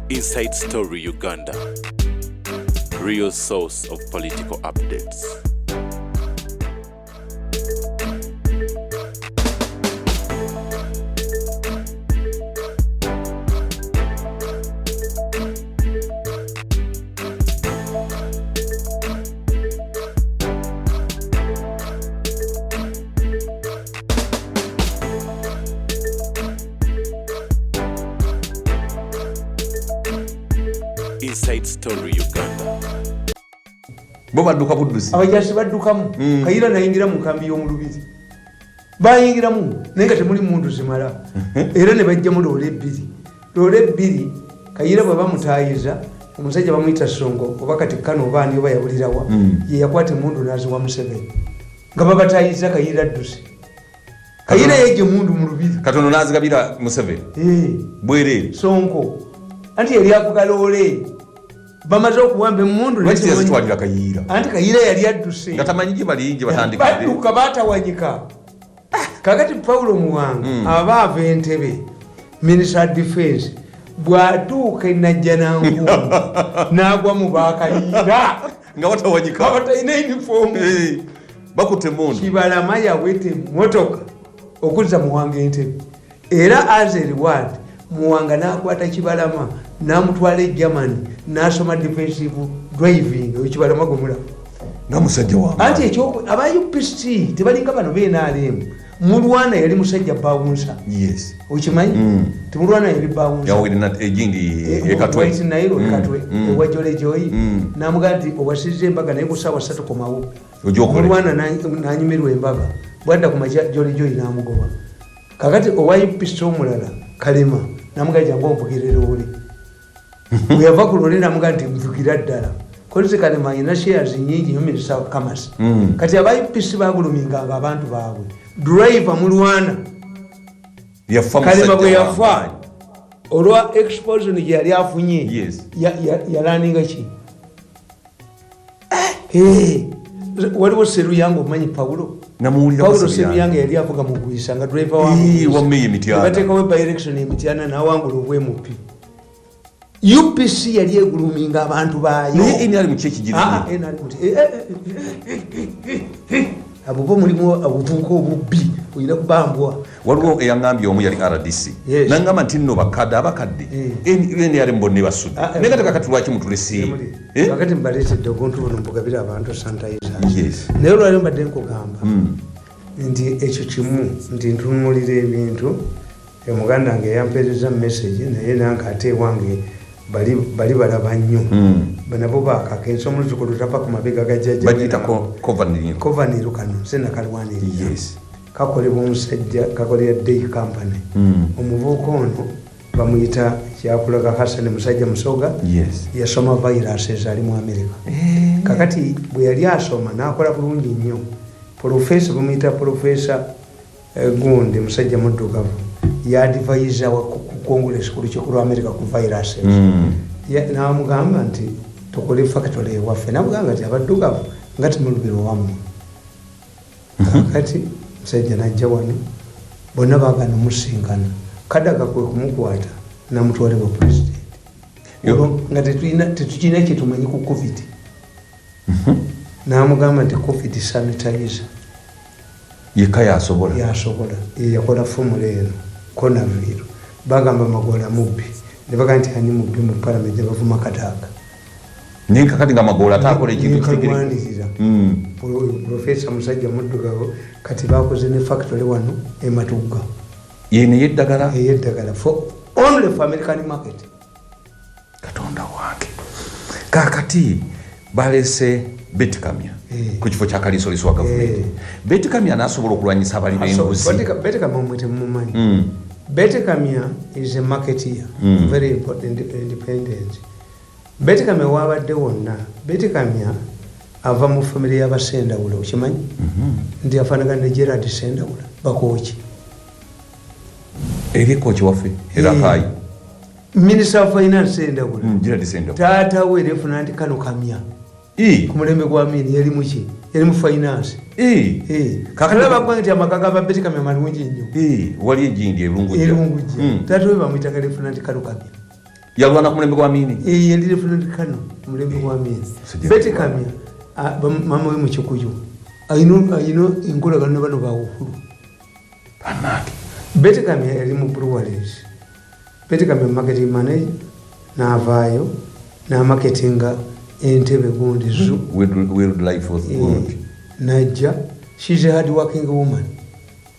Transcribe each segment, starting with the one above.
Inside Story Uganda, real source of political updates. Inside Story Uganda. Boba duka budusi. Abajasi baddukamu. Kayira nayingira mu kambi y'omulubizi. Bayingiramu nenga temuli mundu zimala. Era ne bajja mu lole bbiri. Lole bbiri Kayira baba mutayiza omusajja bamuyita Songo oba kati kano baani oba yabulirawa. Ye yakwate mundu nazi wa Museveni. Nga baba tayiza Kayira dusi. Kayira yeje mundu mu lubizi. Katono nazi kabira Museveni. Bwere. Songo. Anti yali avuga lole. Bamaze okuwamba mundu lwaki yazitwalira Kayira. Anti Kayira yali adduse. Ngatamanyije balinje batandikire. Badduka batawanyika. Kakati Paulo Muwanga abaava Entebbe Minister Defense bwatuuka enajja nangu n'agwa mu bakayira nga watawanyika batalina uniform bakutte mundu Kibalama yawete motoka okuzza Muwanga Entebbe era as a reward Muwanga n'akwata Kibalama n'amutwala Germany n'asoma defensive driving Kibalama gomula n'omusajja wa anti ekyo aba UPC tebalinga bano BNRM mulwana yali musajja bawunsa yes ukimanyi timulwana yali bawunsa yawirina ejindi ekatwe nairo ekatwe ewajole joyi namugandi obasize embaga naye kusawa 3:00 ojokole mulwana nanyumirwa embaga bwadda ku maja jole joyi namugoba kakati owayi pisto omulala Kalema namugandi jangu omvugirira oli uyava ku lole namugandi mvugira ddala Kolise Kalema ina shares nyingi Minister of Commerce kati abayi pisi baguluminga abantu baabwe driver mulwana Kalema bwe yafa olwa exposure ni yali afunye yes yalaninga ki waliwo seru yangu omanyi Paulo seru yangu yali avuga mu kuyisanga driver wa meye mitiana batekawo by election emitiana nawangula obwemupi UPC yali eguluminga abantu baayo naye enali mu cheki giri abo mulimu abutuko obubbi oyina kubambwa waliwo eyangambye omu yali RDC nangamba nti nno abakadde eni yali mbonne basudde naye kati kakati lwaki mutulesi kakati mbaleetedde oguntu buno mbugabira abantu sanitizer yes naye olwali mbadde nkugamba nti ekyo kimu nti ntunulira ebintu omuganda wange yampeereza message naye nange ate ewange bali balaba nnyo nabo bakakensa omuluzukulu tapa ku mabega gajjajja bagiyita Kovaniro kano sena kalwanirira yes kakolebwa omusajja kakolera day company omuvubuka ono bamuyita Kyakulaga Hassan musajja musoga yes yasoma viruses ali mu America kakati bwe yali asoma nakola bulungi nnyo professor bamuyita professor Gundi musajja muddugavu ya advisor wa Congress ku lukiiko lwa America ku viruses namugamba nti tukole factory ewaffe namugamba nti abaddugavu nga timulubiro wamu kati musajja najja wano bonna baagana musinkana kadaga kwe kumukwata namutwale wa president nga tetukirina kyetumanyi ku covid namugamba nti covid sanitizer yeka yasobola yakola formula eno konaviro bagamba Magola mubbi ne bagamba nti ani mubbi mu parliament bavuma Katanga ninka kati nga Magola atakola ekintu kitegekera professor musajja muddugavu kati bakoze ne factory wano Matugga yene yeddagala for only for American market katonda wange kakati balese Betkamya ku kifo kya Kalisoliswa government Betkamya nasobola okulwanyisa abali b'enguzi Betkamya mwete mumanyi Betkamya is a marketeer very important independent Betkamya wabadde wonna Betkamya ava mu family y'abasendawula okimanyi ndi afanagana ne Gerard Sendawula bakoki eri kochi waffe era kai Minister of Finance Sendawula Gerard Sendawula tata we refuna nti Kano Kamya ku mulembe gwa Amini yali muki yali mu finance kakala bakwanti amakaga ba Betkamya malungi nnyo wali ejindi erungujja tata we bamuyita refuna nti Kano Kamya yalwana ku mulembe gwa Amini ndi Lieutenant Colonel mulembe gwa Amini Betty Kamya mama we mu Kikuyu ayino enkolagano bano ba uhuru banake Betty Kamya yali mu breweries Betty Kamya marketing manager n'avaayo n'amaketinga entebe gundi zu with life was good najja she's a hard working woman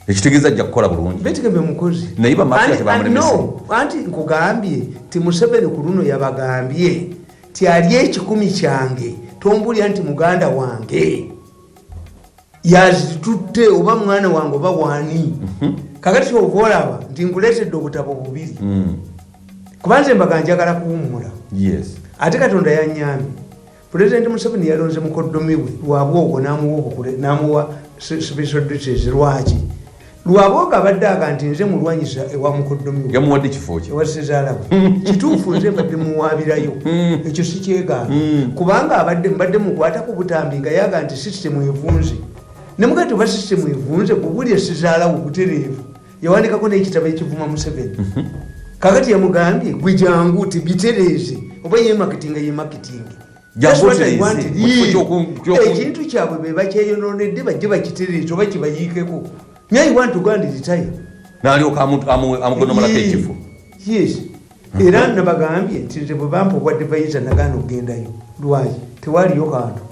ekitegeeza ajja kukola bulungi Betty Kamya mukozi naye bamafia tebamulemesa anti nkugambye ti Museveni ku luno yabagambye ti ali ekikumi kyange tombulya nti muganda wange yazitutte oba mwana wange oba wani kakati kyova olaba nti nkuleetedde obutabo bubiri kubanze mbaga njagala kuwummula ate Katonda yanyambye Pulezidenti Museveni yalonze mukoddomi we lwabwogo n'amuwa special duties lwaki lwabwogo abadde aga nti nze mulwanyisa ewa mukoddomi we yamuwadde kifo kye ewa Sezaalawe kituufu nze mbadde muwaabirayo ekyo si kyegaana kubanga mbadde mukwata ku butambi nga yaga nti sisitemu evunze ne mugati oba sisitemu evunze kubulya Sezaalawe butereevu yawandikako n'ekitabo ekivuma Museveni kakati yamugambye gwe jangu tibitereeze oba yemarketinga ekintu kyabwe beba kyeyononedde bajje bakitereeze oba kibayiikeko naye want uganda retire n'alyoka amugonomolako ekifo yes era nabagambye nti nze bwe bampa obwa advisor nagaana okugendayo lwaki tewaliyo kantu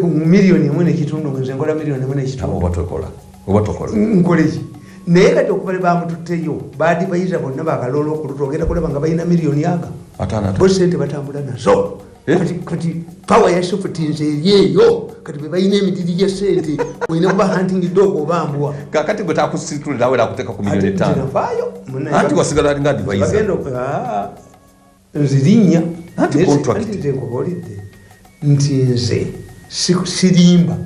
miliyoni emu nekitundu nga nze nkola miliyoni emu nekitundu oba tokola nkoleki naye kati okubale bamututteyo baadivayiza bonna bakaloola okuluta ogenda kulaba nga balina miliyoni aga bo sente batambula nazo kati pawa ya sofutinze eryeyo kati be balina emitiri gya sente olina kuba hunting dog oba mbwa kakati gwe takusitulira awera akuteeka ku miliyoni 5 anti wasigala alinga adivayiza nzirinnya nkubuulidde nti nze sirimba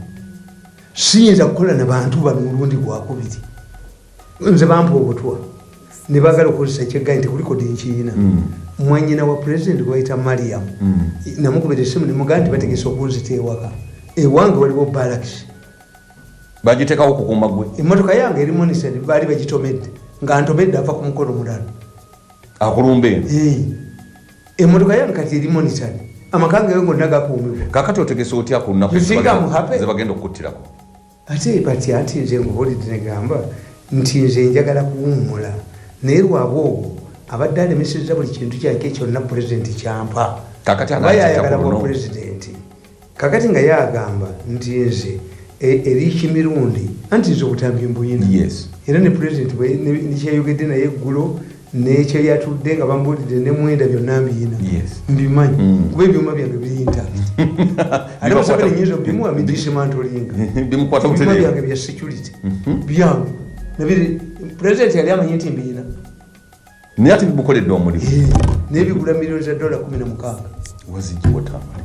siyinza kukola nabantu bano mulundi gwakubiri nze bampa obutwa ne baagala okukozesa ekyegayi nti kuliko dinkiina mwanyina wa pulezidenti gwayita Mariam namukubira essimu nemugaa nti bategese okunzita ewaka ewange waliwo balakisi bagiteekawo okukuuma gwe emmotoka yange eri monised baali bagitomedde nga ntomedde ava ku mukono mulala akulumba eno emmotoka yange kati eri monised amaka gange gonna gakuumibwa kakati otegese otya ku nnaku ze bagenda okukuttirako ati nze ngubuulidde negamba nti nze njagala kuwummula naye lwabwogo abadde alemesezza buli kintu kyake kyonna pulezidenti kyampa bayayagala bwa pulezidenti kakati nga yagamba nti nze eriki mirundi anti nze obutambi mbuyina era ne pulezidenti nekyayogedde naye eggulo nekyo yatudde nga bambuulidde nemwenda byonna mbiyina mbimanyi kuba ebyuma byange biyinta ate Museveni nyinza bimuwa midisimantolinga ebyuma byange bya security byange nabiri pulezidenti yali amanyi nti mbiyina naye ati bimukoledde omulimu nebigula miliyoni za $16 wazigiwotambale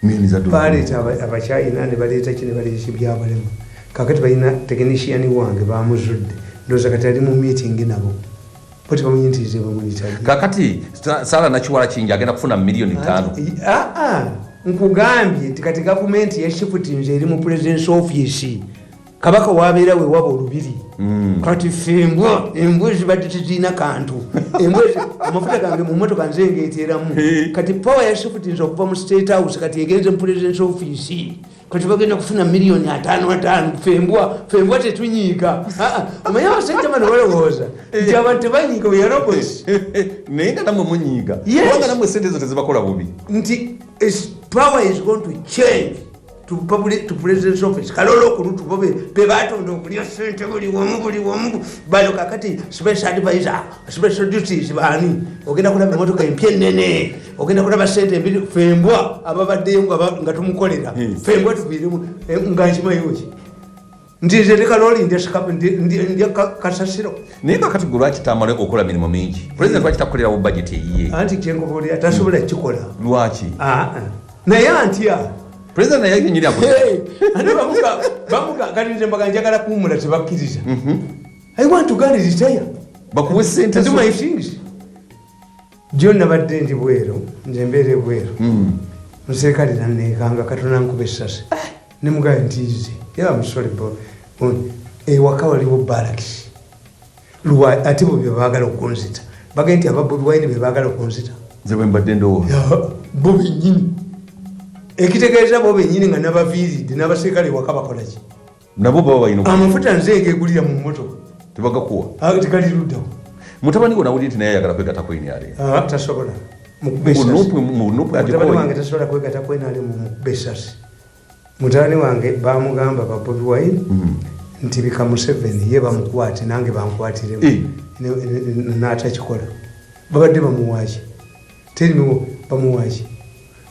miliyoni za dola baleeta abakyayina ne baleeta kine baleeta byabalema kakati balina tekinishiyani wange bamuzudde ndowooza kati ali mu meeting nabo poti bamanyi nti ze bamunitali kakati Sala Nakiwala Kingi agenda kufuna miliyoni 5 nkugambye tikati gavumenti yashifutinze eri mu president's office kabaka wabeera we waba olubiri kati fembwa embwa zibadde tezirina kantu embwa amafuta gange mu mmotoka nze ngeeteeramu kati pawa yashifutinze okuva mu state house kati egenze mu president's office kati bagenda kufuna miliyoni 5 fembwa tetunyiiga omanyi abasajja bano balowooza nti abantu tebanyiiga we yarobos naye nga namwe munyiiga kubanga namwe sente ezo tezibakola bubi nti power is going to change to president's office kalolo okulutu be batonda okulya sente buli wamu bano kakati special advisor special duties baani ogenda kulaba emotoka empya ennene ogenda kulaba sente embiri fembwa ababaddeyo nga tumukolera fembwa tuviiremu nga nkimayoki ntize tekaloli ndya kasasiro naye kakati gwe lwakitambale okola mirimu mingi president lwakitakukolerawo budget eyiye anti kyenkubuulira tasobola kikola lwaki naye antya president naye yenyini ate bamuga kati nze mbaga njagala kuwummula tebakkiriza I want to go retire bakuwe sente do my things John nabadde ndi bweru nze mbeere bweru muserikale nanekanga katona nkuba essasi ne mugaye ntiize era musole ewaka waliwo barracks ate bo bye baagala okunzita bagenda nti aba Bobi Wine be baagala okunzita nze bwe mbadde ndowooza bo bennyini ekitegeeza bo bennyini nga nabaviiridde n'abaserikale waka bakola ki nabo baba balina amafuta nze ngegulira mu mmotoka tebagakuwa tegali luddawo mutabani gwe nawulira nti naye ayagala kwegata ku NRM tasobola mutabani wange tasobola kwegata ku NRM mu besasi mutabani wange bamugamba ba Bobi Wine nti bika Museveni ye bamukwate nange bankwatiremu n'atakikola babadde bamuwaaki terimiwo bamuwaaki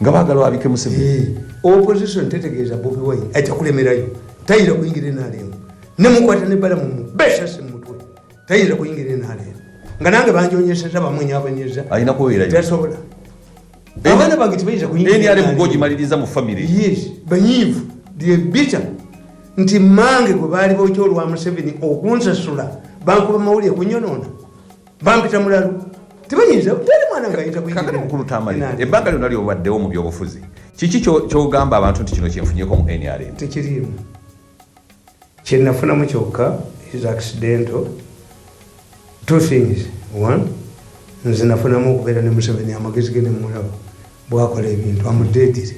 nga baagala abike Museveni opposition tetegeeza Bobi Wine ajja kulemerayo tayira kuyingira NRM nemukwata nebbala mu besasi mutwe tayira kuyingira NRM nga nange banjonyeseza bamwenyabonyeza alina kubeerayo tasobola abaana bange tebayinza kuyingira NRM gogimaliriza mu family banyiivu lyebita nti mange gwe baali bokyolwa Museveni okunsasula bankuba mawulire kunyonoona bampita mulalu tebayinza teri mwana ngaayita kuyingira ebbanga lyonna lyobaddewo mu byobufuzi kiki kyogamba abantu nti kino kyenfunyeko mu NRM tekiriimu kyenafunamu kyokka is accidental two things one nze nafunamu okubeera ne Museveni amagezi ge nemulaba bwakola ebintu amudeedire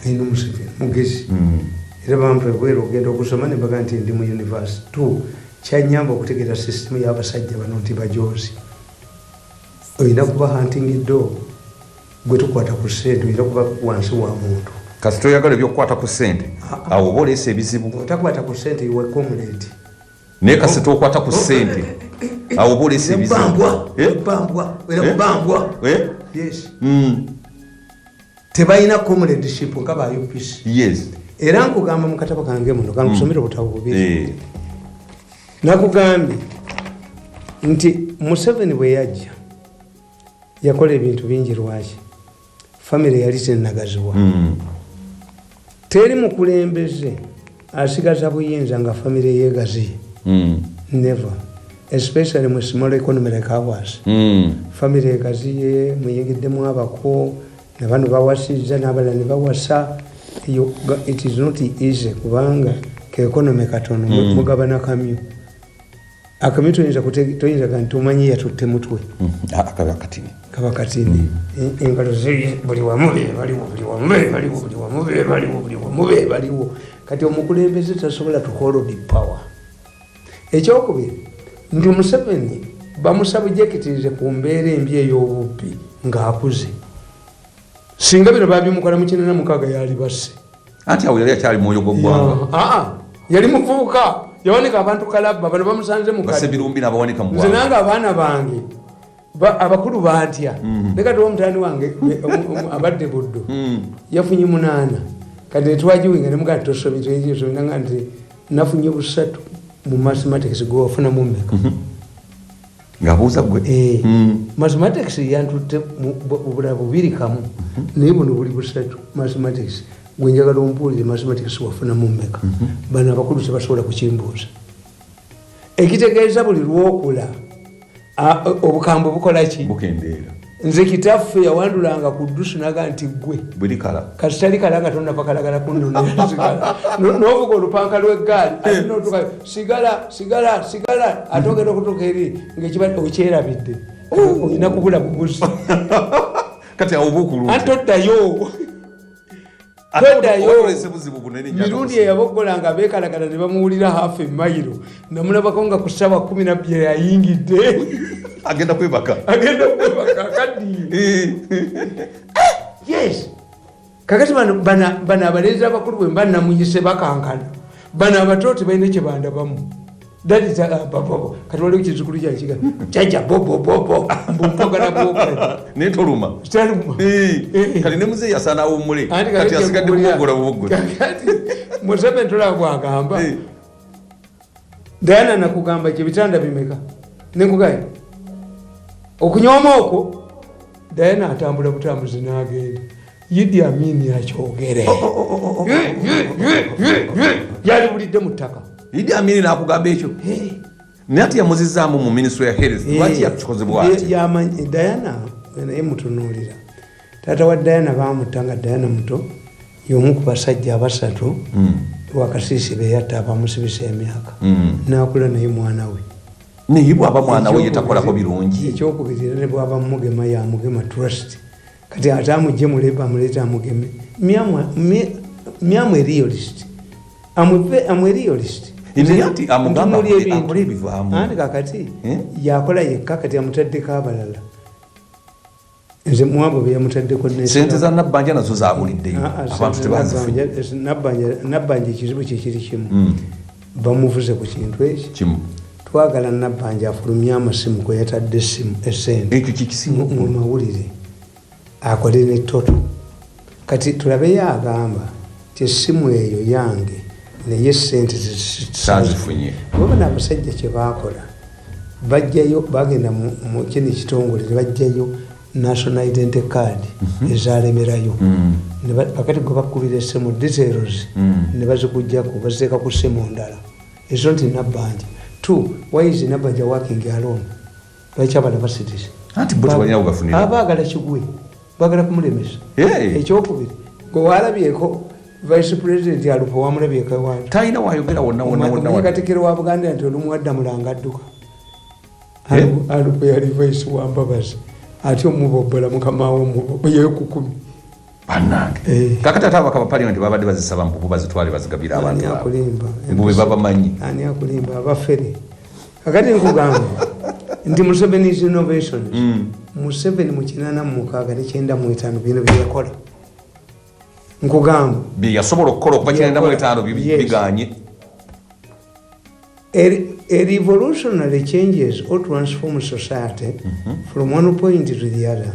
ayina Museveni mugezi era bampa ebweru ogenda okusoma ne baga nti ndi mu university two kyanyamba okutegeera sisitemu y'abasajja bano nti bajoozi olina kuba hunting dog gwe tukwata ku ssente olina kuba wansi wa muntu kasi toyagala ebyokukwata ku ssente awo oba oleesa ebizibu otakwata ku ssente iwe comrade naye kasi tokwata ku ssente awo oba oleesa ebizibu yes tebalina comradeship nga ba UPC yes era nkugamba mu katabo kange muno kankusomera obutabo bubiri nakugambye nti Museveni bwe yajja yakola ebintu bingi lwaki famire yali tennagaziwa teri mukulembeze asigaza buyinza nga famire yegaziye never especially mu small economy like ours famire yegaziye muyigiddemu abako nabano bawasiza n'abalala ne bawasa it is not easy kubanga ke economy katono mugabana kamyu akamyu toyinza kanti omanyi yatutte mutwe kaba katini engalo ziri buli wamu baliwo kati omukulembeze tasobola to hold the power ekyokubiri nti Museveni bamusabujekitirize ku mbeera embi ey'obubbi ng'akuze singa bino babimukola mu 96 yali basse anti awo yali akyali mwoyo gw'eggwanga yali muvubuka yawanika abantu kalabba bano bamusanze mukasebirumbi n'abawanika mu nze nange abaana bange abakulu bantya lekati omutani wange abadde buddo yafunye 8 kati netwajiwinga nemugaa tosobinanga nti nafunye 3 mu mathematics gwewafuna mumeka ngabuuza gwe mathematics yantutte obulala 2 kamu naye buno buli 3 mathematics gwenjagala ompuulire mathematics wafuna mumeka bano abakulu tebasobola kukimbuuza ekitegeeza buli lwokula obukambwe bukola ki bukendeera nze kitaffe yawandulanga ku ddusu naga nti gwe buli kala kati tali kala nga tonnapakalagala kunnonasigala n'ovuga olupanka lw'eggaali atinotuka sigala ate ogenda okutuuka eri ngaekiba okyerabidde olina kubula buguzi kati awo bukulungi anti oddayo mirundi eyabogolanga bekalagala ne bamuwulira hafu emayiro namulabako nga ku ssaawa 12 yayingidde agenda kwebaka kaddiye yes kakati bano abalenzi abakulu bwe mba namuyise bakankana bano abato tebalina kyebandabamu kati waliwo kizukulu kyakiga jaja bobobobo mbumpagala bwokala naye toluma kati ne muzeeyi asaana awummule kati asigadde kubogola bubogola Museveni tolaba bwagamba Diana nakugamba kyebitanda bimeka nekugaya okunyooma okwo Diana atambula butambuzi n'agenda Idi Amin yakyogere yali bulidde mu ttaka Idi Amin n'akugamba ekyo naye ati yamuzizaamu mu ministry ya health lwaki yakikozebwa ati Diana naye mutunuulira taata wa Diana baamutta nga Diana muto y'omu ku basajja 3 lwakasiisi be yatta abamusibisa emyaka n'akula naye mwana we naye bw'aba mwana we yetakolako birungi. Ekyokubiri ne bw'aba mugema ya mugema trust kati ate amugye muleba amuleeta amugeme myamu realist amwe realist nti amugamba akola ebivaamu andi kakati yakola yekka kati amutaddeko abalala nze mwabo be yamutaddeko sente za Nabbanja nazo zabuliddeyo abantu tebazifunye. Nabbanja ekizibu kyekiri kimu bamuvuze ku kintu ekyo kimu twagala Nabbanja afulumya amasimu kwe yatadde essente ekyo kikisimu mu mawulire akole ne toto kati tulabeyo agamba ti essimu eyo yange naye essente sazifunye. bobona abasajja kye baakola bajjayo bagenda mu kino ekitongole ne bajjayo national identity card ezalemerayo kakati gwe bakubira essimu details ne bazikujjako baziteeka ku ssimu ndala ezo nti Nabbanja. Two, why is Nabbanja working alone? Lwaki abala basidise anti bo tebalina kugafunira abaagala kigwe baagala kumulemesa. Ekyokubiri gwe walabyeko vice president alupo wamulabyeko ewantu talina wayogera wonna katikiro wa Buganda nti olumu wadda mulanga adduka alupo yali vice wa Mbabazi ate omubobola mukama wo yekukumi bannange kakati ate abaka ba parliament babadde bazisaba mpupu bazitwale bazigabira abantu mbu be babamanyi ani akulimba abafere kakati nkugamba nti Museveni's innovations Museveni mu 86 ne 95 bino byeyakola nkugamba yasobola okukola okuba 95 biganye. A revolutionary changes or transform society from one point to the other.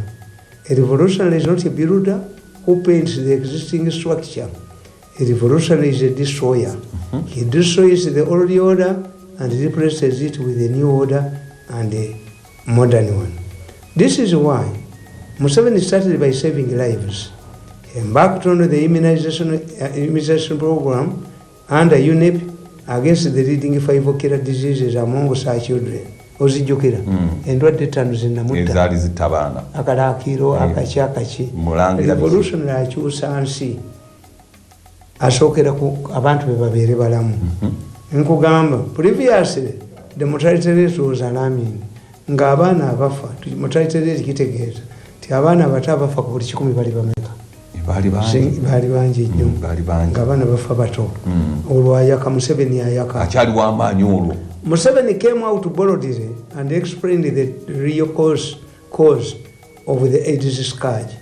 A revolutionary is not a builder who paints the existing structure. A revolutionary is a destroyer. He destroys the old order and replaces it with a new order and a modern one. This is why Museveni started by saving lives. He embarked on the immunization program under UNEP against the leading 5 killer diseases among our children. Ozijukira endwadde 5 zinamutta ezaali zitabaana akalaakiro akakyakaki revolutionary akyusa nsi asookera ku abantu be babeere balamu. Nkugamba previously the mortality rate was alarming ng'abaana abafa mortality rate kitegeeza ti abaana abato abafa ku buli 10 bali bameka baali bangi nnyo ng'abaana bafa bato olwo ayaka Museveni ayaka akyali w'amaanyi olwo. Museveni came out boldly and explained the real cause of the AIDS scourge.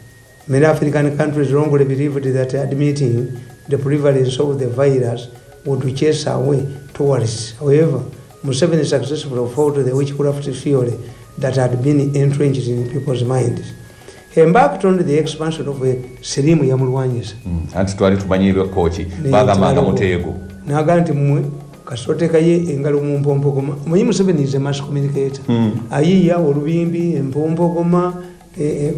Many African countries wrongly believed that admitting the prevalence of the virus would chase away tourists. However, Museveni successfully fought the witchcraft theory that had been entrenched in people's minds. He embarked on the expansion of Sirimu Yamulwanyisa. Anti twali tumanyire kochi bagamanga muteego. Naganti mmwe kasoteka ye engalo mu mpompogoma. Muyi Museveni is a mass communicator. Ayiya olubimbi empompogoma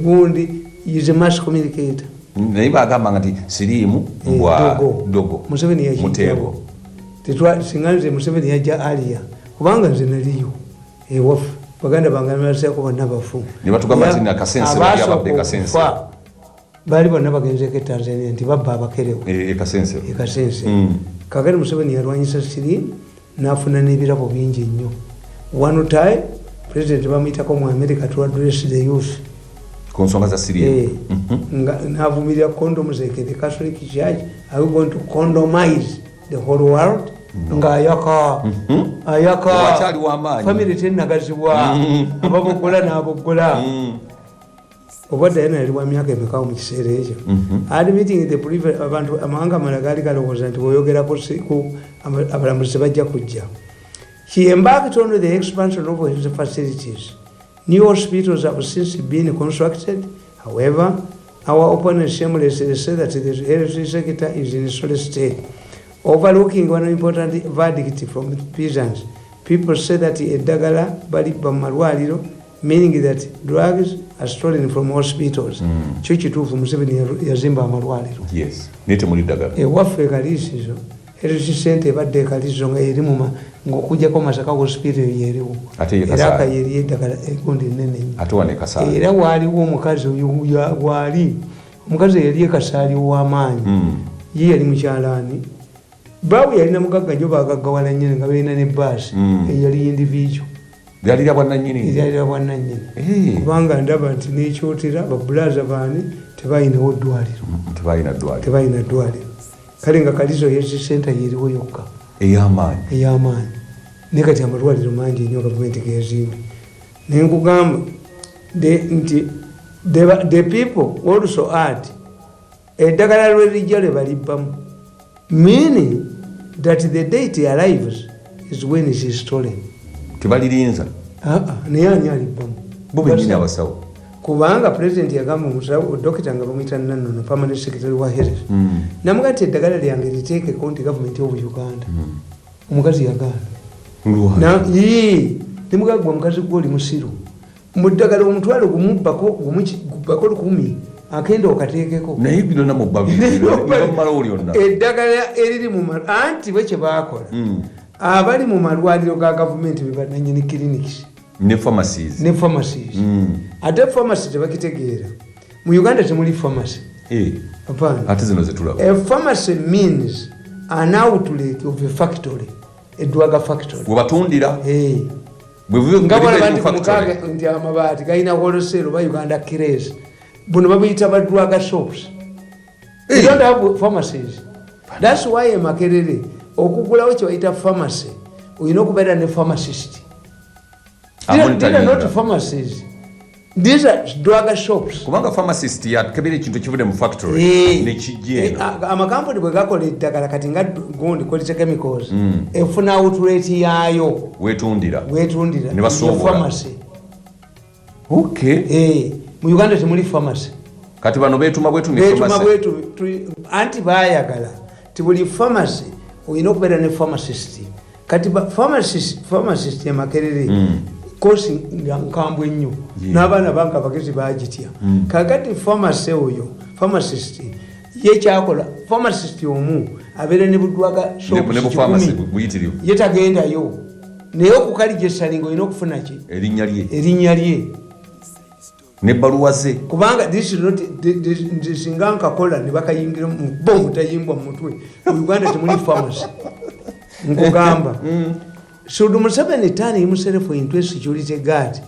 gundi is a mass communicator. Naye bagamba nti Sirimu mbwa dogo. Museveni ya muteego. Tetwa singanze Museveni yaja alia. Kubanga nze naliyo. Wafu. Baganda bangamira ko bonna bafu. Ne batugamba ati na Kasense bali ababbe Kasense. Bali bonna bagenze ke Tanzania nti babba abakerewo. Kasense. Kasense. Kagere Museveni yarwanyisa Sirimu n'afuna n'ebirabo bingi nnyo. One time President bamuyitako mu America to address the youth. Ku nsonga za Sirimu. N'avumirira condoms the Catholic Church are going to condomize the whole world. Nga ayaka family tenagazibwa ababogola n'abogola obadde yena yali wa myaka emeka mu kiseera ekyo admitting the previous abantu amawanga amalala gaali galowooza nti bw'oyogerako abalamuzi bajja kujja. He embarked on the expansion of his facilities. New hospitals have since been constructed. However, our opponents shamelessly say that the health sector is in a solid state. Overlooking one important verdict from peasants, people say that eddagala bali bamalwaliro, meaning that drugs are stolen from hospitals. Kyo kituufu Museveni yazimba amalwaliro. Yes. Nete muli ddagala. Ewaffe ekaliisizo health center ebadde ekaliisizo nga eri ng'okuggyako Masaka hospital yeriwo. Era akayeri eddagala egundi nnene. Ate wane Kasaali. Era waaliwo omukazi waali omukazi yali ekasaali w'amaanyi. Ye yali mukyalaani. Bawe yalina mugagga njo bagaggawala nnyo nga balina ne bbaasi eyali individual lyalira bwannannyini lyalira bwannannyini kubanga ndaba nti nekyotera babulaza baani tebalinawo ddwaliro tebalina ddwaliro kale nga Kalizo Health Center yeriwo yokka ey'amaanyi naye kati amalwaliro mangi nnyo gavumenti gezimbi nenkugamba nti the people also add eddagala lwerijja lwe balibbamu meaning that the date arrives is when it is stolen tebalirinza naye ani alibbamu bo bennyini abasawo kubanga president yagamba omusawo dokita nga bamuyita Nannono permanent secretary wa health namuga nti eddagala lyange liteekeko nti gavumenti y'obu Uganda omukazi yagaana nemugagwa omukazi gwoli musiru mu ddagala omutwalo gumubbako 10 akenda okateekeko naye bino namubamalawo lyonna eddagala eriri mu anti bwe kye baakola abali mu malwaliro ga gavumenti bebananyini clinics ne pharmacies ate pharmacy tebakitegeera mu Uganda temuli pharmacy ate zino zetulaba a pharmacy means an outlet of a factory edwaga factory webatundira nti amabaati galina wholesale oba Uganda Kires buno babiyita badwaga shops you don't have pharmacies that's why Makerere okugulawo kye bayita pharmacy oyina okubeera ne pharmacist. These are not pharmacies. These are drug shops. Kubanga pharmacist yakebera ekintu kivude mu factory nekijje amakampuni bwe gakola eddagala kati nga gondi quality chemicals efuna outlet yaayo wetundira ne basobola pharmacy. Mu Uganda temuli pharmacy kati bano betuma bwetu ne pharmacy anti bayagala tibuli pharmacy oyina okubeera ne pharmacist kati pharmacist ya Makerere kosi nkambwe nnyo n'abaana banka abagezi bagitya kakati pharmacy oyo pharmacist ye kyakola pharmacist omu abeera ne budwaga ye tagendayo naye okukalijesalinga olina okufuna ki erinnya lye nebbaluwa ze kubanga singa nkakola ne bakayingira bomu tayimbwa mu mutwe mu Uganda temuli pharmacy nkugamba should Museveni turn himself into a security guard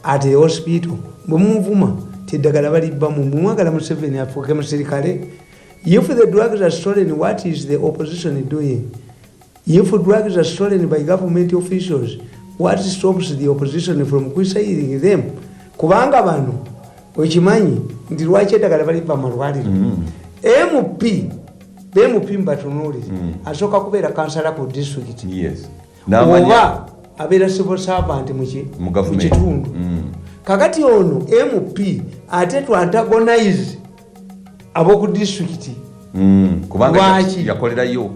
at a hospital bumuvuma tiddagala balibbamu mumwagala Museveni afuuke musirikale. If the drugs are stolen, what is the opposition doing? If drugs are stolen by government officials, what stops the opposition from questioning them? Kubanga bano okimanyi nti lwaki eddagala balibba malwaliro MP mbatunuli asooka kubeera kansala ku district oba abeera civil servant mu kitundu kakati ono MP ate to antagonize aboku district kubanga yakolerayo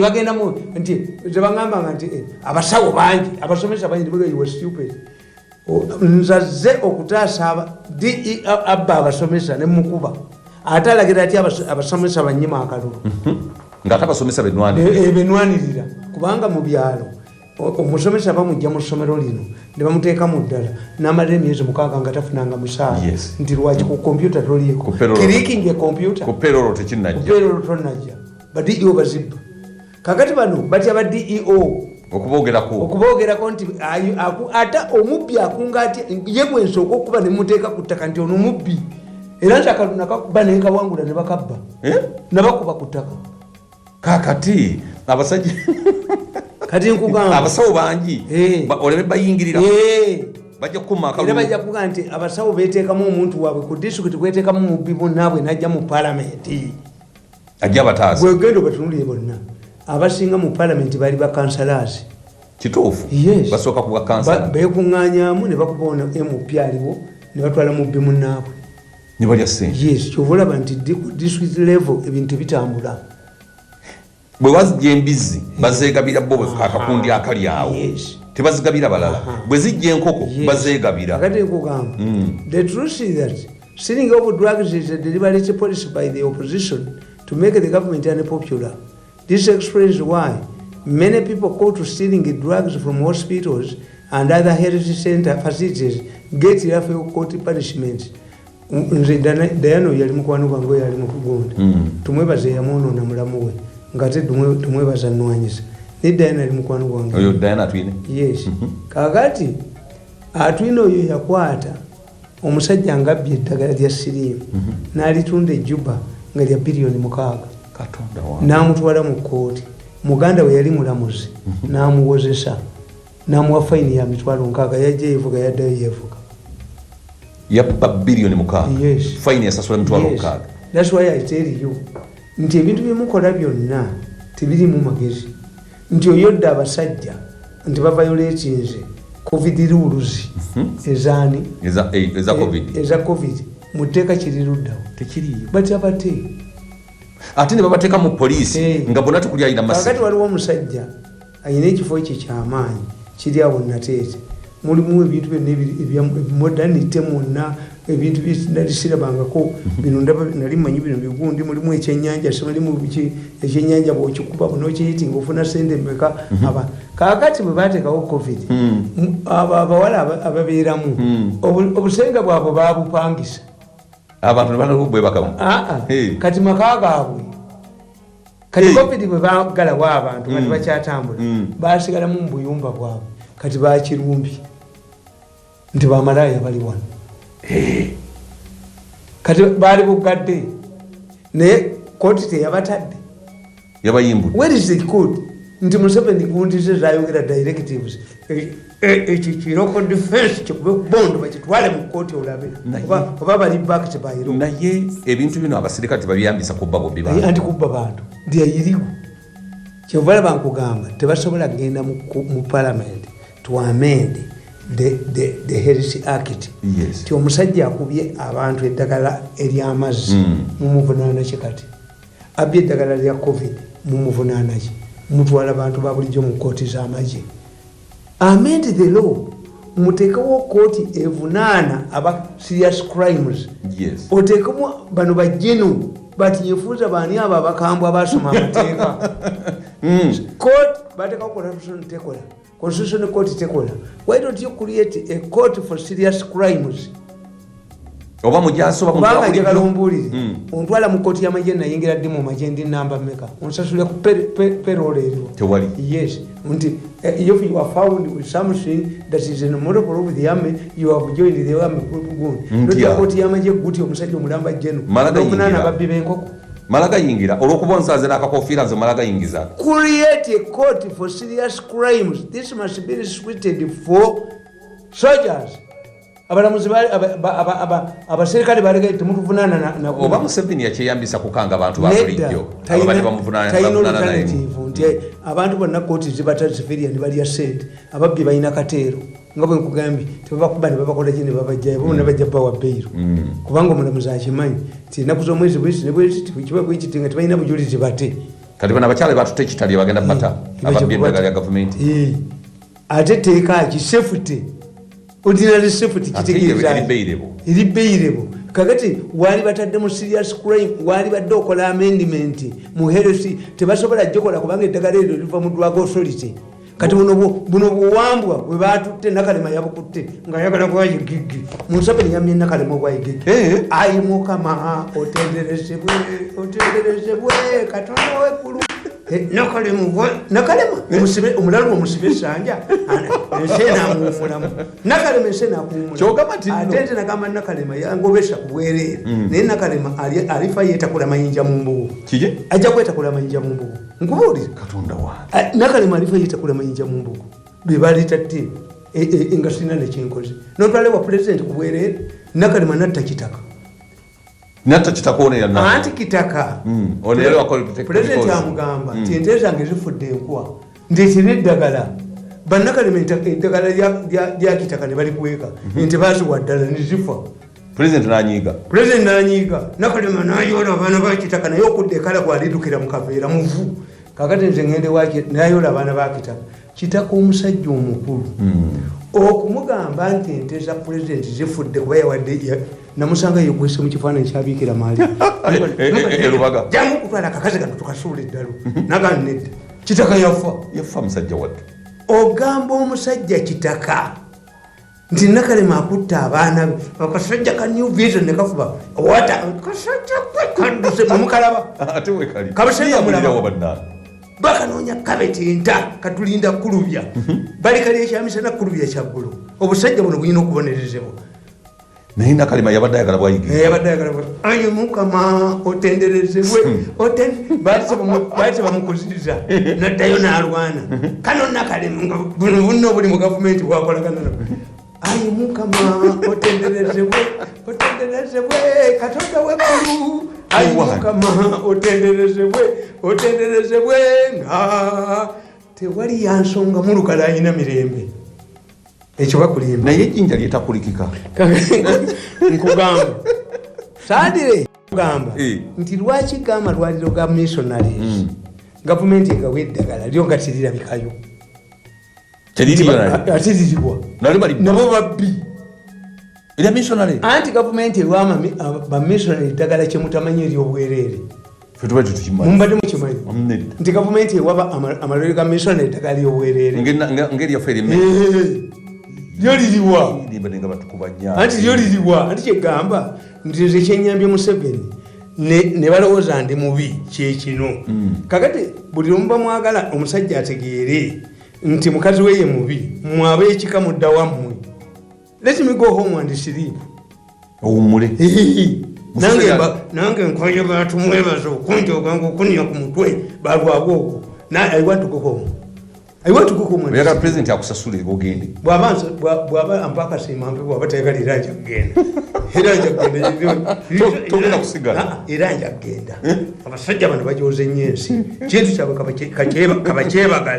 bagenda mu nti tebagambanga nti abasawo bangi abasomesa bangi ndibuga you were stupid nzaze okutaasa abba abasomesa ne mukuba ate alagira ati abasomesa banyima akalulu ng'ate abasomesa benwanirira kubanga mu byalo omusomesa bamujja mu ssomero lino ne bamuteeka mu ddala n'amalira emyezi 6 nga tafunanga musaala nti lwaki ku kompyuta toliiko kirikinga kompyuta ku payroll tonajja ba DEO bazibba kakati bano batya ba DEO okuboogerako nti ate omubbi akunga ati ye gwensooka okuba ne muteeka ku ttaka nti ono omubbi era nti akaluna kakuba naye kawangula ne bakabba nabakuba ku ttaka kakati abasajja kati nkugamba abasawo bangi oleme bayingirira bajja kukuma akalulu bajja kuga nti abasawo beteekamu omuntu waabwe ku district kweteekamu mubbi bonna najja mu palamenti ajja bataasa bwegendo batunulire bonna abasinga mu palamenti bali bakansalasi kituufu basooka kuba kansala beekuŋŋaanyaamu ne bakubona MP aliwo ne batwala mubbi munnaabwe ne balya ssente kyova olaba nti district level ebintu bitambula bwe wazijja embizi bazeegabira bo akakundi akali awo tebazigabira balala bwe zijja enkoko bazeegabira kati nkugamba the truth is that stealing of drugs is a deliberate policy by the opposition to make the government unpopular. This explains why many people call to stealing drugs from hospitals and other health center facilities get referral court punishment. Nze Dayano yali mukwano gwange yali mukugonda tumwebaze yamunoona mulamu we ngate tumwebaza nnwanyisa ne Dayana yali mukwano gwange oyo Dayana twine yes kakati Atwino oyo yakwata omusajja ngabbye eddagala lya siriimu n'alitunda ejjuba nga lya biliyoni 6 n'amutwala mu kkooti. Muganda we yali mulamuzi n'amuwozesa n'amuwa fayini ya mitwalo 6 yajja yevuga yaddayo yevuga yabba biliyoni 6. Yes. Fayini yasasula mitwalo 6. That's why I tell you nti ebintu byemukola byonna tebirimu magezi nti oyodda abasajja nti bavayoletinze covid rules ezaani eza covid muteeka kiriruddawo tekiriyo batabate ate ne babateeka mu poliisi nga bonna tukuli ayina masi. Kakati waliwo omusajja ayina ekifo ekyo kyamaanyi kiri awo nateete mulimu ebintu byonna ebimodernite mwonna ebintu byesirabangako bino ndaba nali manyi bino bigundi mulimu ekyenyanja semalimu biki ekyenyanja bwokikuba nokiyitinga ofuna sente mmeka aba kakati bwe bateekawo covid abawala ababeeramu obusenga bwabwe babupangisa abantu nebanbwebakamu kati maka gaabwe kati covid bwe bagalawo abantu kati bakyatambula basigalamu mu buyumba bwabwe kati bakirumbi nti bamalaaya bali wano kati baali bugadde naye kooti teyabatadde yabayimbudde. Where is the code nti Museveni gundi ze zayogera directives ekyo kiroko defense kikube bondo bakitwale mu kooti olabe oba bali back tebayiro naye ebintu bino abasirikale tebabiyambisa kubba bobbi bantu anti kubba bantu byayiriwo kyovala bankugamba tebasobola kgenda mu parliament to amend the Health Act. Yes. Ti omusajja akubye abantu eddagala ery'amazzi mumuvunaana ki kati abye eddagala lya covid mumuvunaana ki mutwala abantu babulijjo mu kooti z'amagye. Amend the law muteekawo kooti evunaana aba serious crimes. Yes. Oteekamu bano bajjenu batinyefuuza baani abo abakambwe abasoma amateeka court bateekawo corruption tekola constitutional court tekola. Why don't you create a court for serious crimes? Oba mujasoba kubanga njagala ombuulire ontwala mu kooti y'amagye nayingira ddi mu magye ndi namba mmeka onsasule ku payroll eriwo tewali. Yes nti if you are found with something that is in monopoly with the army you have joined the army noti kooti y'amagye guti omusajja omulamba jenu okunaana babbi b'enkoko malaga yingira olwokuba onsaze n'akakofiira nze malaga yingiza. Create a court for serious crimes. This must be restricted for soldiers. Abalamuzi abaserikale balega temutuvunaana na oba Museveni yakyeyambisa kukanga abantu babulijjo ababadde bamuvunaana naye nti abantu bonna kooti zibata civilian balya sente ababbi balina kateero nga bwe nkugambye tebabakuba ne babakola ki ne babajjayo bo ne bajja bawa bbeiro kubanga omulamuzi akimanyi ti ennaku z'omwezi bwezi ne bwekiba bwekiti nga tebalina bujulizi bate kati bano abakyala batutte ekitali bagenda bata ababbi eddagala lya gavumenti ate teeka ki safety ordinary safety kitegeeza eri beirebo kakati wali batadde mu serious crime wali badde okola amendment mu health tebasobola jjokola kubanga eddagala eryo liva mu drug authority kati buno buwambwa bwe batutte nakalema yabukutte nga yagala kwayigigi Museveni yamye nakalema obwayigigi ayimukama otenderezebwe katonda wekulu nakalema omulalu omusibe esanja ensena amuwumulamu nakalema ensena akuwumulamu ate nze nagamba nakalema yangobesa ku bwereere naye nakalema alifa yeetakula mayinja mu mbugu ajja kwetakula mayinja mu mbugu nkubuulire katonda wa nakalema alifa yeetakula mayinja mu mbugu bwe balitadde nga sirina nekyenkoze notwale wa pulezidenti ku bwereere nakalema natta kitaka natta kitaka ono yanna anti kitaka pulezidenti amugamba nti ente zange zifudde enkuwa ndeetera eddagala bannakalema eddagala lya kitaka ne balikuweka ente baziwa ddala ne zifa. Pulezidenti n'anyiiga nakalema nayola abaana ba kitaka naye okudda ekala gwaliddukira mu kaveera muvu kakati nze ngende waki nayola abaana ba kitaka kitaka omusajja omukulu okumugamba nti ente za pulezidenti zifudde kuba yawadde namusanga yekwese mu kifaananyi kyabiikira maali erubaga jangu okutwala akakazi kano tukasuula eddalo nagamba nedda kitaka yafa musajja wadde ogamba omusajja kitaka nti nakalema akutta abaana be akasajja ka new vision ne kafuba wata kasajja kwe kaduse mumukalaba ate we kali kabusajja mulaba bakanoonya kabeti enta katulinda kulubya bali kali ekyamisana kulubya kyaggulu obusajja buno bulina okubonerezebwa naye Nakalema yabadde ayagala bwayiga aye Mukama otenderezebwe baali bamukuziriza naddayo n'alwana kano Nakalema buno bunno buli mu gavumenti bwakolagana aye Mukama otenderezebwe Katonda w'eggulu aye Mukama otenderezebwe nga tewali yansonga mulukala ayina mirembe ekyo bakulimba naye ejjinja lyetakulikika nkugamba saadire kugamba nti lwaki gamba lwaliro ga missionaries gavumenti egawa eddagala lyo nga tirirabikayo atiriribwa nabo babbi era missionary anti gavumenti ewa bamissionary eddagala kyemutamanyi eryobwereere mumbadde mukimanyi nti gavumenti ewa amalwaliro ga missionary eddagala lyobwereere ng'eryaffe lyo liriwa anti lyo liriwa anti kyegamba nti nze kyenyambye Museveni ne balowooza ndi mubi kyekino kakati buli omuba mwagala omusajja ategeere nti mukazi we ye mubi mwabe ekika mudda wammwe let me go home and sleep owummule nange nkoye bantu mwebaza okunjoganga okunya ku mutwe balwago ogwo I want to go home. Oyagala president akusasule ogende. Bwaba ampaka simampe bwaba tayagala iranja kugenda. Iranja kugenda. Togenda kusigala. Iranja kugenda. Abasajja bano bajoze nyensi. Kintu kyabwe kabacheba gale.